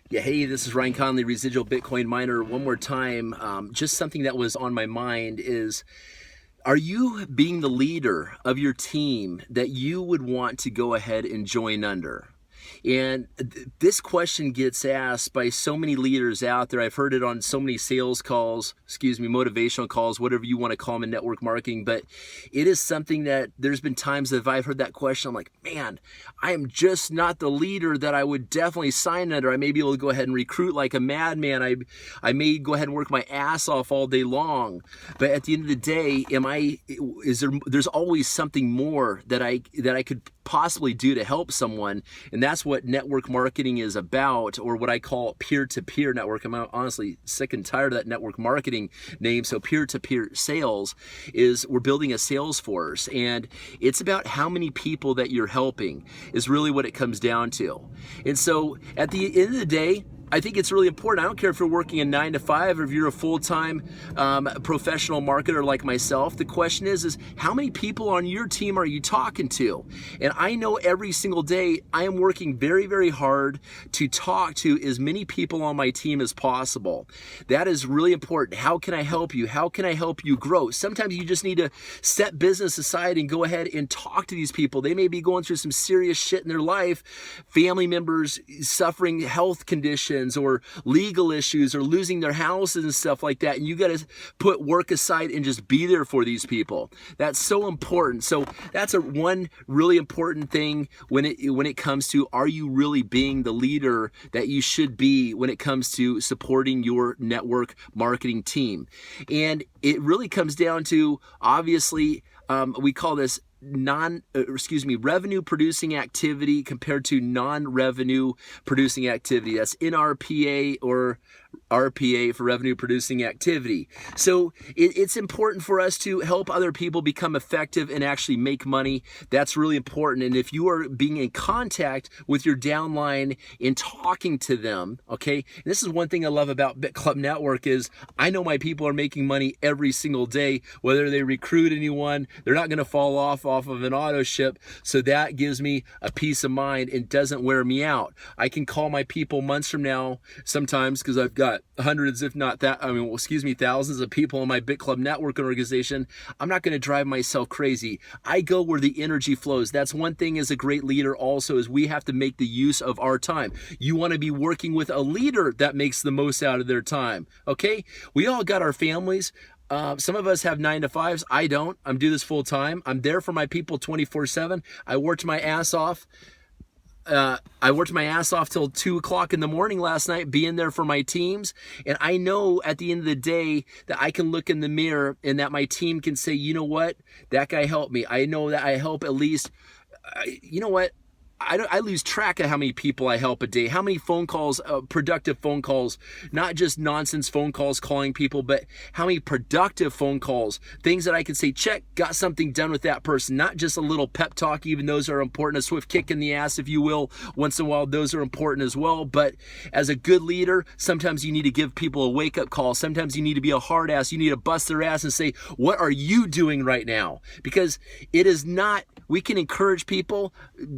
Yeah, hey, this is Ryan Conley, residual Bitcoin miner. One more time, just something that was on my mind is, are you being the leader of your team that you would want to go ahead and join under? And this question gets asked by so many leaders out there. I've heard it on so many sales calls, motivational calls, whatever you want to call them in network marketing. But it is something that there's been times that if I've heard that question, I'm like, man, I am just not the leader that I would definitely sign under. I may be able to go ahead and recruit like a madman. I may go ahead and work my ass off all day long. But at the end of the day, there's always something more that I could possibly do to help someone. And that's what network marketing is about, or what I call peer-to-peer network. I'm honestly sick and tired of that network marketing name. So peer-to-peer sales is, we're building a sales force, and it's about how many people that you're helping is really what it comes down to. And so at the end of the day, I think it's really important. I don't care if you're working a 9 to 5 or if you're a full-time professional marketer like myself. The question is how many people on your team are you talking to? And I know every single day I am working very, very hard to talk to as many people on my team as possible. That is really important. How can I help you? How can I help you grow? Sometimes you just need to set business aside and go ahead and talk to these people. They may be going through some serious shit in their life, family members suffering health conditions or legal issues or losing their houses and stuff like that. And you got to put work aside and just be there for these people. That's so important. So that's one really important thing when it comes to, are you really being the leader that you should be when it comes to supporting your network marketing team? And it really comes down to, obviously, we call this revenue producing activity compared to non-revenue producing activity. That's NRPA or RPA for revenue producing activity. So it's important for us to help other people become effective and actually make money. That's really important. And if you are being in contact with your downline and talking to them, okay, and this is one thing I love about BitClub Network is I know my people are making money every single day, whether they recruit anyone, they're not going to fall off of an auto ship. So that gives me a peace of mind and doesn't wear me out. I can call my people months from now sometimes because I've got hundreds, if not thousands of people in my BitClub Network organization. I'm not going to drive myself crazy. I go where the energy flows. That's one thing as a great leader also, is we have to make the use of our time. You want to be working with a leader that makes the most out of their time. Okay? We all got our families. Some of us have 9 to 5s. I don't. I'm doing this full time. I'm there for my people 24/7. I worked my ass off. Till 2 o'clock in the morning last night, being there for my teams. And I know at the end of the day that I can look in the mirror and that my team can say, you know what? That guy helped me. I know that I help at least, you know what? I lose track of how many people I help a day, how many phone calls, productive phone calls, not just nonsense phone calls calling people, but how many productive phone calls, things that I can say, check, got something done with that person, not just a little pep talk. Even those are important, a swift kick in the ass, if you will, once in a while, those are important as well. But as a good leader, sometimes you need to give people a wake-up call. Sometimes you need to be a hard ass. You need to bust their ass and say, what are you doing right now? Because it is not, we can encourage people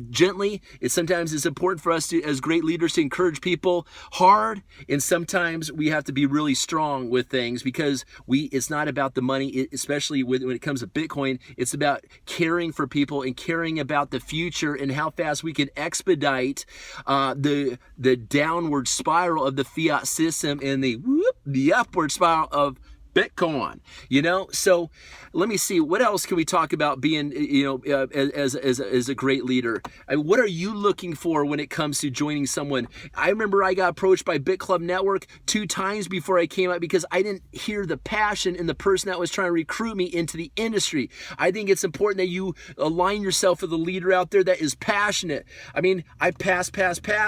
gently. Sometimes it's important for us to, as great leaders, to encourage people hard, and sometimes we have to be really strong with things because it's not about the money, especially when it comes to Bitcoin. It's about caring for people and caring about the future and how fast we can expedite the downward spiral of the fiat system and the upward spiral of Bitcoin, so let me see, what else can we talk about being, as a great leader? What are you looking for when it comes to joining someone? I remember I got approached by BitClub Network 2 times before I came out because I didn't hear the passion in the person that was trying to recruit me into the industry. I think it's important that you align yourself with a leader out there that is passionate. I mean, I pass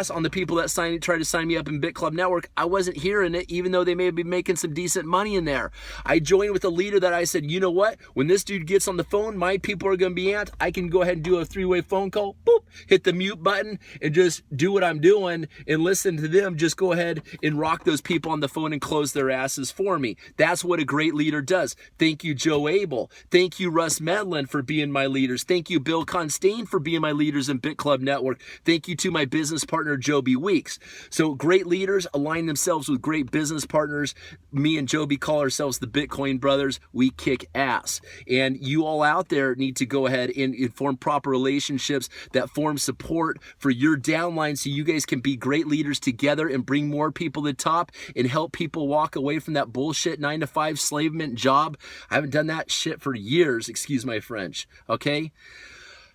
on the people that try to sign me up in BitClub Network. I wasn't hearing it, even though they may be making some decent money in there. are. I joined with a leader that I said, you know what? When this dude gets on the phone, my people are going to be amped. I can go ahead and do a 3-way phone call, boop, hit the mute button and just do what I'm doing and listen to them. Just go ahead and rock those people on the phone and close their asses for me. That's what a great leader does. Thank you, Joe Abel. Thank you, Russ Medlin, for being my leaders. Thank you, Bill Constein, for being my leaders in BitClub Network. Thank you to my business partner, Joby Weeks. So great leaders align themselves with great business partners. Me and Joby call ourselves the Bitcoin brothers. We kick ass. And you all out there need to go ahead and form proper relationships that form support for your downline so you guys can be great leaders together and bring more people to the top and help people walk away from that bullshit 9-to-5 slavement job. I haven't done that shit for years, excuse my French, okay?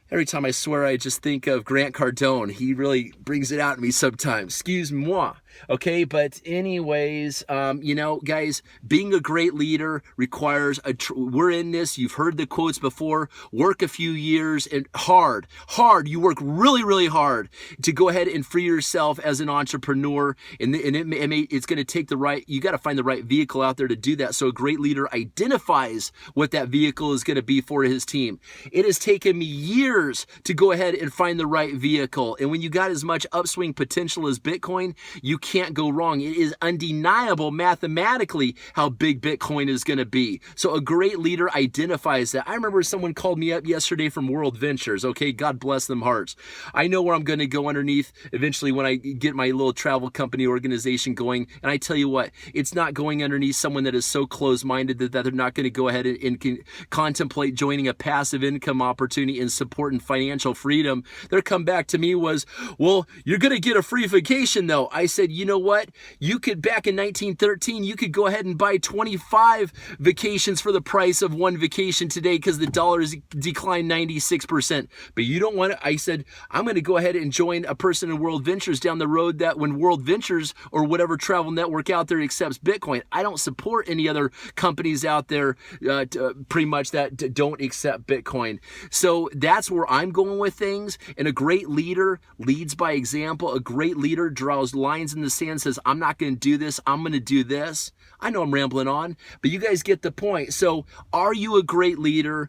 Every time I swear, I just think of Grant Cardone. He really brings it out in me sometimes. Excuse moi. Okay, but anyways, you know, guys, being a great leader requires we're in this. You've heard the quotes before. Work a few years and hard. You work really, really hard to go ahead and free yourself as an entrepreneur. And it's going to take you got to find the right vehicle out there to do that. So a great leader identifies what that vehicle is going to be for his team. It has taken me years to go ahead and find the right vehicle. And when you got as much upswing potential as Bitcoin, you can't go wrong. It is undeniable mathematically how big Bitcoin is going to be. So a great leader identifies that. I remember someone called me up yesterday from World Ventures. Okay, God bless them hearts. I know where I'm going to go underneath eventually when I get my little travel company organization going. And I tell you what, it's not going underneath someone that is so closed-minded that they're not going to go ahead and contemplate joining a passive income opportunity and supporting financial freedom. Their comeback to me was, well, you're going to get a free vacation though. I said, you know what? You could, back in 1913, you could go ahead and buy 25 vacations for the price of one vacation today because the dollar has declined 96%. But you don't want to. I said, I'm going to go ahead and join a person in World Ventures down the road that when World Ventures or whatever travel network out there accepts Bitcoin, I don't support any other companies out there pretty much that don't accept Bitcoin. So that's where I'm going with things. And a great leader leads by example. A great leader draws lines in the sand, says, I'm not going to do this, I'm going to do this. I know I'm rambling on, but you guys get the point. So are you a great leader?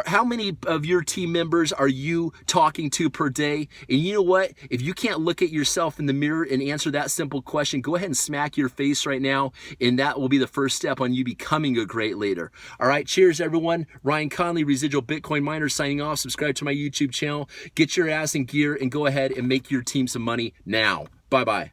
How many of your team members are you talking to per day? And you know what? If you can't look at yourself in the mirror and answer that simple question, go ahead and smack your face right now, and that will be the first step on you becoming a great leader. All right, cheers everyone. Ryan Conley, Residual Bitcoin Miner, signing off. Subscribe to my YouTube channel. Get your ass in gear and go ahead and make your team some money now. Bye-bye.